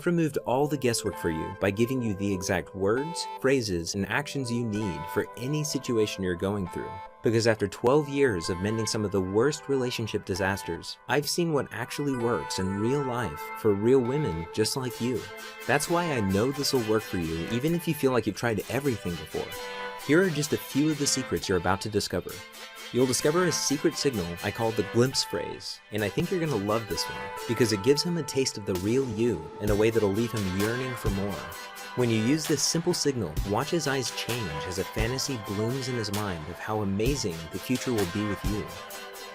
I've removed all the guesswork for you by giving you the exact words, phrases, and actions you need for any situation you're going through. Because after 12 years of mending some of the worst relationship disasters, I've seen what actually works in real life for real women just like you. That's why I know this will work for you even if you feel like you've tried everything before. Here are just a few of the secrets you're about to discover. You'll discover a secret signal I call the glimpse phrase, and I think you're going to love this one because it gives him a taste of the real you in a way that'll leave him yearning for more. When you use this simple signal, watch his eyes change as a fantasy blooms in his mind of how amazing the future will be with you.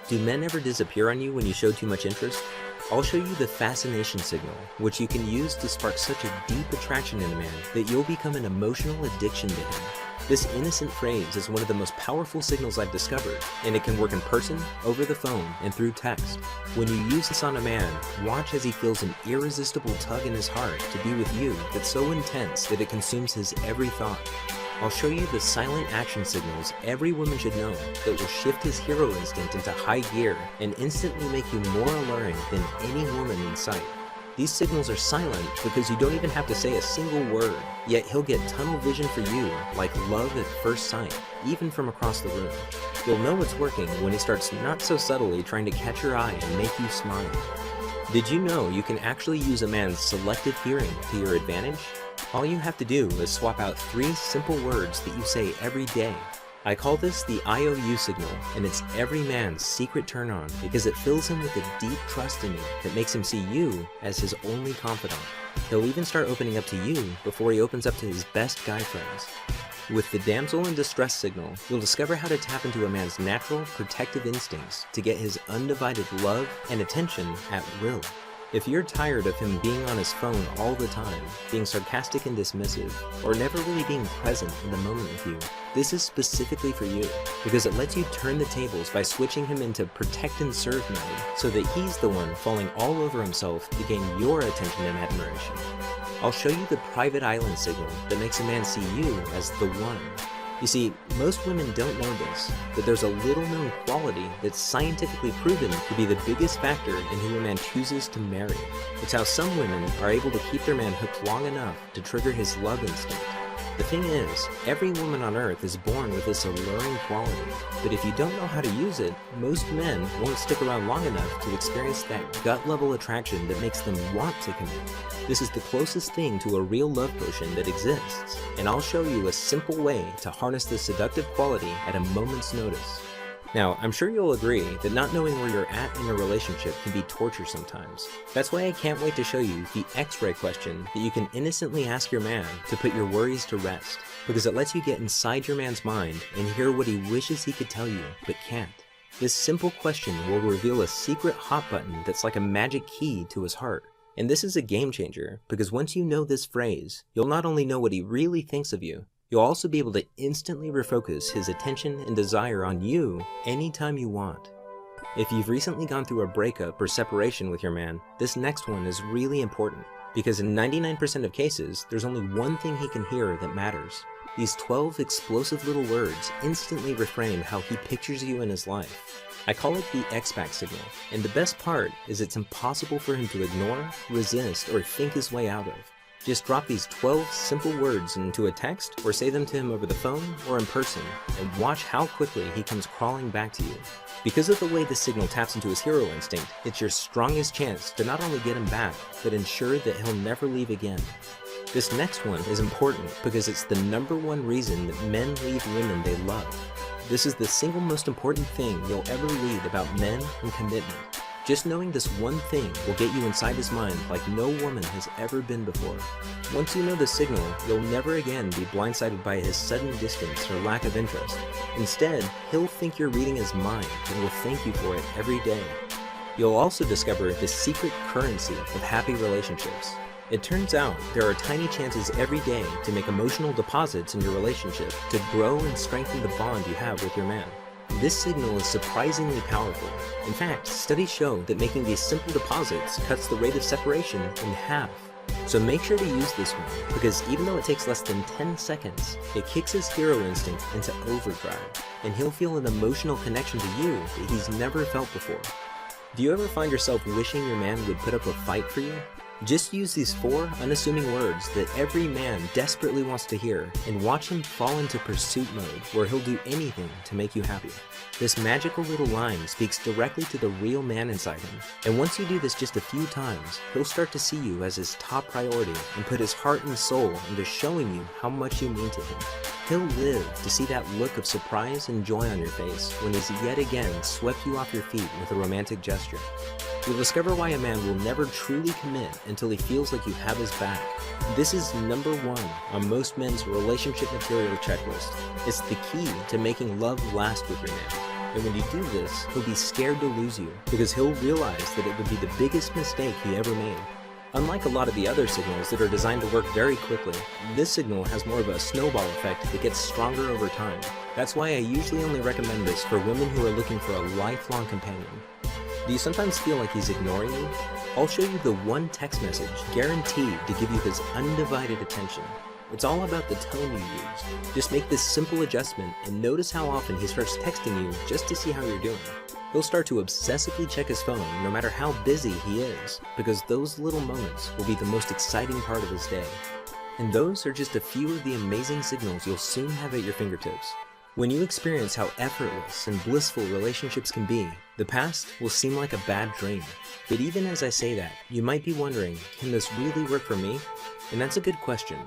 Do men ever disappear on you when you show too much interest? I'll show you the fascination signal, which you can use to spark such a deep attraction in a man that you'll become an emotional addiction to him. This innocent phrase is one of the most powerful signals I've discovered, and it can work in person, over the phone, and through text. When you use this on a man, watch as he feels an irresistible tug in his heart to be with you that's so intense that it consumes his every thought. I'll show you the silent action signals every woman should know that will shift his hero instinct into high gear and instantly make you more alluring than any woman in sight. These signals are silent because you don't even have to say a single word, yet he'll get tunnel vision for you like love at first sight, even from across the room. You'll know it's working when he starts not so subtly trying to catch your eye and make you smile. Did you know you can actually use a man's selective hearing to your advantage? All you have to do is swap out 3 simple words that you say every day. I call this the IOU signal, and it's every man's secret turn on because it fills him with a deep trust in you that makes him see you as his only confidant. He'll even start opening up to you before he opens up to his best guy friends. With the damsel in distress signal, you'll discover how to tap into a man's natural protective instincts to get his undivided love and attention at will. If you're tired of him being on his phone all the time, being sarcastic and dismissive, or never really being present in the moment with you, this is specifically for you, because it lets you turn the tables by switching him into protect and serve mode, so that he's the one falling all over himself to gain your attention and admiration. I'll show you the private island signal that makes a man see you as the one. You see, most women don't know this, but there's a little known quality that's scientifically proven to be the biggest factor in who a man chooses to marry. It's how some women are able to keep their man hooked long enough to trigger his love instinct. The thing is, every woman on earth is born with this alluring quality, but if you don't know how to use it, most men won't stick around long enough to experience that gut-level attraction that makes them want to commit. This is the closest thing to a real love potion that exists, and I'll show you a simple way to harness this seductive quality at a moment's notice. Now, I'm sure you'll agree that not knowing where you're at in a relationship can be torture sometimes. That's why I can't wait to show you the X-ray question that you can innocently ask your man to put your worries to rest, because it lets you get inside your man's mind and hear what he wishes he could tell you, but can't. This simple question will reveal a secret hot button that's like a magic key to his heart. And this is a game changer, because once you know this phrase, you'll not only know what he really thinks of you, you'll also be able to instantly refocus his attention and desire on you anytime you want. If you've recently gone through a breakup or separation with your man, this next one is really important, because in 99% of cases, there's only one thing he can hear that matters. These 12 explosive little words instantly reframe how he pictures you in his life. I call it the X-Back signal, and the best part is it's impossible for him to ignore, resist, or think his way out of. Just drop these 12 simple words into a text or say them to him over the phone or in person, and watch how quickly he comes crawling back to you. Because of the way this signal taps into his hero instinct, it's your strongest chance to not only get him back, but ensure that he'll never leave again. This next one is important because it's the #1 reason that men leave women they love. This is the single most important thing you'll ever read about men and commitment. Just knowing this one thing will get you inside his mind like no woman has ever been before. Once you know the signal, you'll never again be blindsided by his sudden distance or lack of interest. Instead, he'll think you're reading his mind and will thank you for it every day. You'll also discover the secret currency of happy relationships. It turns out there are tiny chances every day to make emotional deposits in your relationship to grow and strengthen the bond you have with your man. This signal is surprisingly powerful. In fact, studies show that making these simple deposits cuts the rate of separation in half. So make sure to use this one, because even though it takes less than 10 seconds, it kicks his hero instinct into overdrive, and he'll feel an emotional connection to you that he's never felt before. Do you ever find yourself wishing your man would put up a fight for you? Just use these 4 unassuming words that every man desperately wants to hear and watch him fall into pursuit mode where he'll do anything to make you happy. This magical little line speaks directly to the real man inside him, and once you do this just a few times, he'll start to see you as his top priority and put his heart and soul into showing you how much you mean to him. He'll live to see that look of surprise and joy on your face when he's yet again swept you off your feet with a romantic gesture. You'll discover why a man will never truly commit until he feels like you have his back. This is number 1 on most men's relationship material checklist. It's the key to making love last with your man. And when you do this, he'll be scared to lose you because he'll realize that it would be the biggest mistake he ever made. Unlike a lot of the other signals that are designed to work very quickly, this signal has more of a snowball effect that gets stronger over time. That's why I usually only recommend this for women who are looking for a lifelong companion. Do you sometimes feel like he's ignoring you? I'll show you the one text message guaranteed to give you his undivided attention. It's all about the tone you use. Just make this simple adjustment and notice how often he starts texting you just to see how you're doing. He'll start to obsessively check his phone no matter how busy he is, because those little moments will be the most exciting part of his day. And those are just a few of the amazing signals you'll soon have at your fingertips. When you experience how effortless and blissful relationships can be, the past will seem like a bad dream. But even as I say that, you might be wondering, can this really work for me? And that's a good question.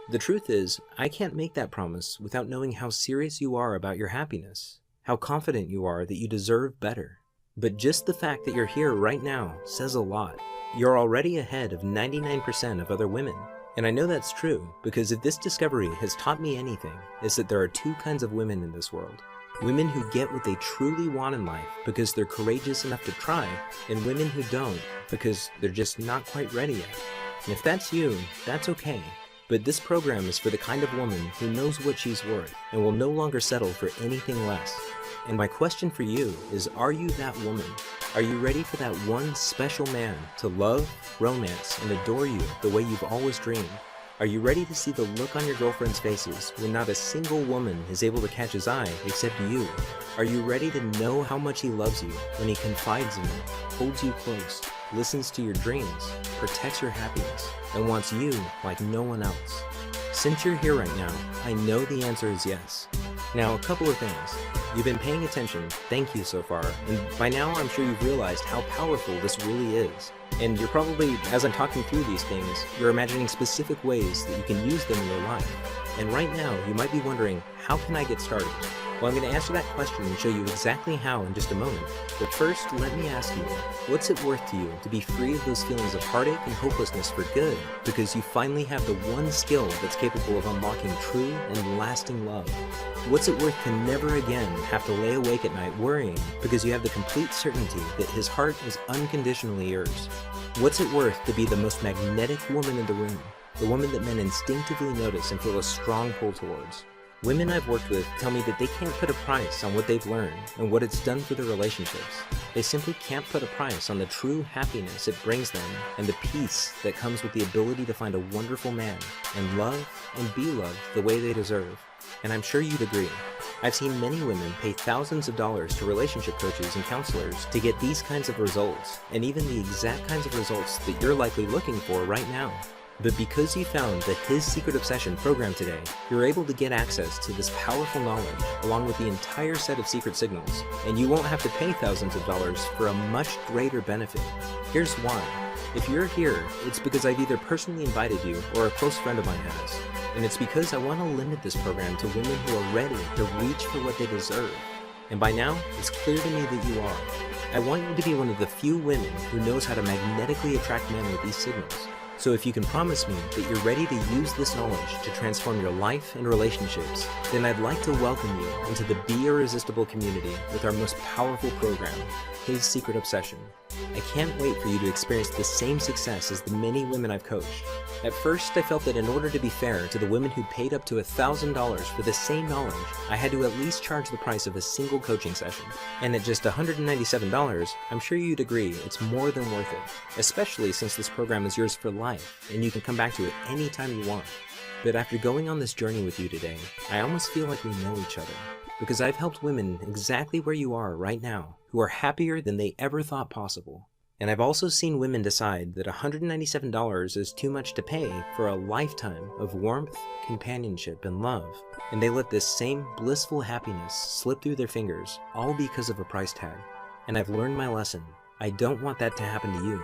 The truth is, I can't make that promise without knowing how serious you are about your happiness, how confident you are that you deserve better. But just the fact that you're here right now says a lot. You're already ahead of 99% of other women. And I know that's true, because if this discovery has taught me anything, it's that there are 2 kinds of women in this world. Women who get what they truly want in life because they're courageous enough to try, and women who don't because they're just not quite ready yet. And if that's you, that's okay. But this program is for the kind of woman who knows what she's worth and will no longer settle for anything less. And my question for you is, are you that woman? Are you ready for that one special man to love, romance, and adore you the way you've always dreamed? Are you ready to see the look on your girlfriend's faces when not a single woman is able to catch his eye except you? Are you ready to know how much he loves you when he confides in you, holds you close, listens to your dreams, protects your happiness, and wants you like no one else? Since you're here right now, I know the answer is yes. Now, a couple of things. You've been paying attention, thank you so far, and by now I'm sure you've realized how powerful this really is. And you're probably, as I'm talking through these things, you're imagining specific ways that you can use them in your life. And right now, you might be wondering, how can I get started? Well, I'm going to answer that question and show you exactly how in just a moment. But first, let me ask you, what's it worth to you to be free of those feelings of heartache and hopelessness for good, because you finally have the one skill that's capable of unlocking true and lasting love? What's it worth to never again have to lay awake at night worrying because you have the complete certainty that his heart is unconditionally yours? What's it worth to be the most magnetic woman in the room, the woman that men instinctively notice and feel a strong pull towards? Women I've worked with tell me that they can't put a price on what they've learned and what it's done for their relationships. They simply can't put a price on the true happiness it brings them and the peace that comes with the ability to find a wonderful man and love and be loved the way they deserve. And I'm sure you'd agree. I've seen many women pay thousands of dollars to relationship coaches and counselors to get these kinds of results, and even the exact kinds of results that you're likely looking for right now. But because you found the His Secret Obsession program today, you're able to get access to this powerful knowledge along with the entire set of secret signals, and you won't have to pay thousands of dollars for a much greater benefit. Here's why. If you're here, it's because I've either personally invited you or a close friend of mine has. And it's because I want to limit this program to women who are ready to reach for what they deserve. And by now, it's clear to me that you are. I want you to be one of the few women who knows how to magnetically attract men with these signals. So if you can promise me that you're ready to use this knowledge to transform your life and relationships, then I'd like to welcome you into the Be Irresistible community with our most powerful program, His Secret Obsession. I can't wait for you to experience the same success as the many women I've coached. At first, I felt that in order to be fair to the women who paid up to $1,000 for the same knowledge, I had to at least charge the price of a single coaching session. And at just $197, I'm sure you'd agree it's more than worth it, especially since this program is yours for life, and you can come back to it anytime you want. But after going on this journey with you today, I almost feel like we know each other, because I've helped women exactly where you are right now, who are happier than they ever thought possible. And I've also seen women decide that $197 is too much to pay for a lifetime of warmth, companionship, and love. And they let this same blissful happiness slip through their fingers, all because of a price tag. And I've learned my lesson. I don't want that to happen to you.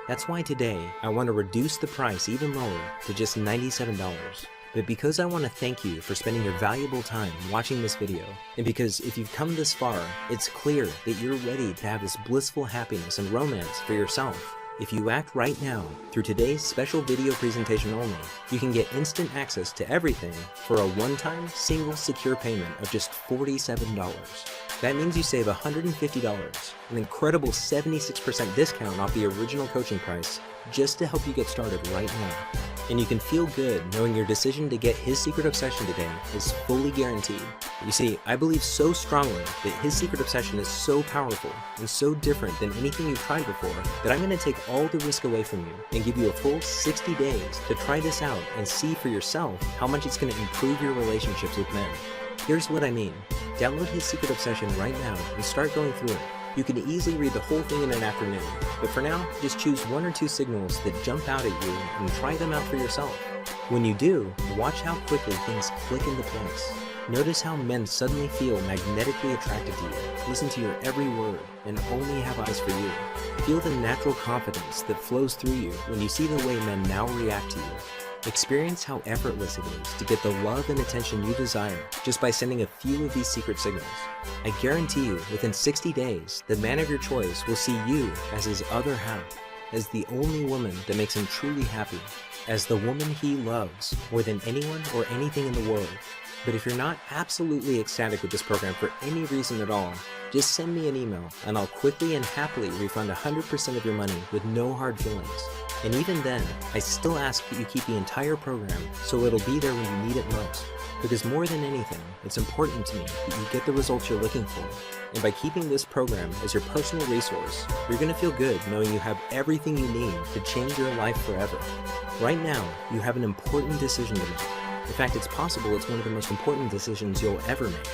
That's why today, I want to reduce the price even lower to just $97. But because I want to thank you for spending your valuable time watching this video, and because if you've come this far, it's clear that you're ready to have this blissful happiness and romance for yourself. If you act right now, through today's special video presentation only, you can get instant access to everything for a one-time, single, secure payment of just $47. That means you save $150, an incredible 76% discount off the original coaching price, just to help you get started right now. And you can feel good knowing your decision to get his secret obsession today is fully guaranteed. You see, I believe so strongly that his secret obsession is so powerful and so different than anything you've tried before that I'm going to take all the risk away from you and give you a full 60 days to try this out and see for yourself how much it's going to improve your relationships with men. Here's what I mean. Download his secret obsession right now and start going through it. You can easily read the whole thing in an afternoon, but for now, just choose 1 or 2 signals that jump out at you and try them out for yourself. When you do, watch how quickly things click into place. Notice how men suddenly feel magnetically attracted to you, listen to your every word, and only have eyes for you. Feel the natural confidence that flows through you when you see the way men now react to you. Experience how effortless it is to get the love and attention you desire just by sending a few of these secret signals. I guarantee you, within 60 days, the man of your choice will see you as his other half, as the only woman that makes him truly happy, as the woman he loves more than anyone or anything in the world. But if you're not absolutely ecstatic with this program for any reason at all, just send me an email and I'll quickly and happily refund 100% of your money with no hard feelings. And even then, I still ask that you keep the entire program so it'll be there when you need it most. Because more than anything, it's important to me that you get the results you're looking for. And by keeping this program as your personal resource, you're going to feel good knowing you have everything you need to change your life forever. Right now, you have an important decision to make. In fact, it's possible it's one of the most important decisions you'll ever make.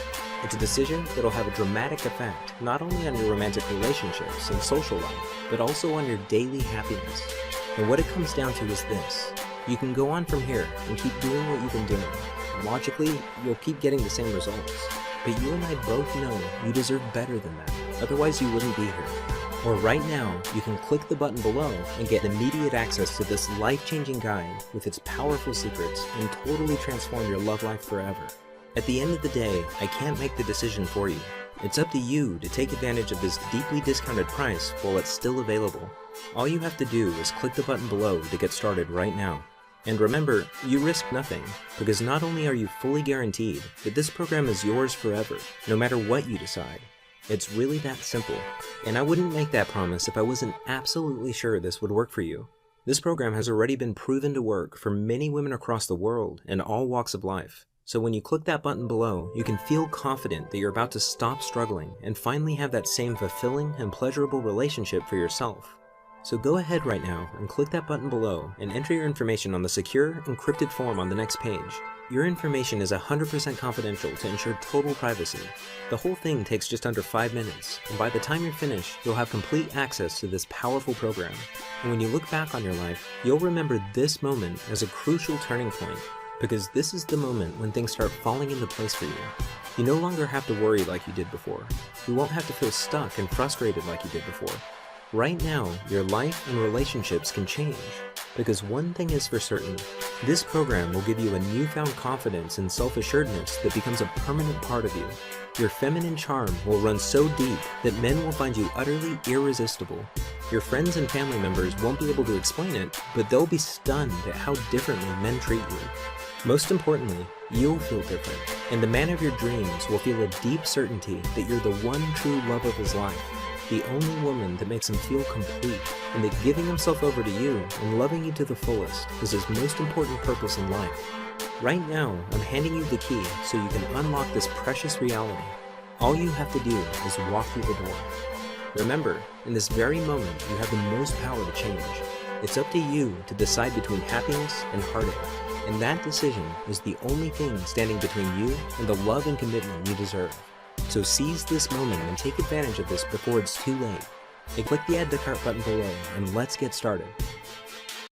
It's a decision that'll have a dramatic effect not only on your romantic relationships and social life, but also on your daily happiness. And what it comes down to is this. You can go on from here and keep doing what you've been doing. Logically, you'll keep getting the same results. But you and I both know you deserve better than that. Otherwise, you wouldn't be here. Or right now, you can click the button below and get immediate access to this life-changing guide with its powerful secrets and totally transform your love life forever. At the end of the day, I can't make the decision for you. It's up to you to take advantage of this deeply discounted price while it's still available. All you have to do is click the button below to get started right now. And remember, you risk nothing, because not only are you fully guaranteed that this program is yours forever, no matter what you decide. It's really that simple, and I wouldn't make that promise if I wasn't absolutely sure this would work for you. This program has already been proven to work for many women across the world in all walks of life. So when you click that button below, you can feel confident that you're about to stop struggling and finally have that same fulfilling and pleasurable relationship for yourself. So go ahead right now and click that button below and enter your information on the secure, encrypted form on the next page. Your information is 100% confidential to ensure total privacy. The whole thing takes just under 5 minutes, and by the time you're finished, you'll have complete access to this powerful program. And when you look back on your life, you'll remember this moment as a crucial turning point, because this is the moment when things start falling into place for you. You no longer have to worry like you did before. You won't have to feel stuck and frustrated like you did before. Right now, your life and relationships can change, because one thing is for certain, this program will give you a newfound confidence and self-assuredness that becomes a permanent part of you. Your feminine charm will run so deep that men will find you utterly irresistible. Your friends and family members won't be able to explain it, but they'll be stunned at how differently men treat you. Most importantly, you'll feel different, and the man of your dreams will feel a deep certainty that you're the one true love of his life. The only woman that makes him feel complete, and that giving himself over to you and loving you to the fullest is his most important purpose in life. Right now, I'm handing you the key so you can unlock this precious reality. All you have to do is walk through the door. Remember, in this very moment, you have the most power to change. It's up to you to decide between happiness and heartache, and that decision is the only thing standing between you and the love and commitment you deserve. So seize this moment and take advantage of this before it's too late. Click the Add to Cart button below and let's get started.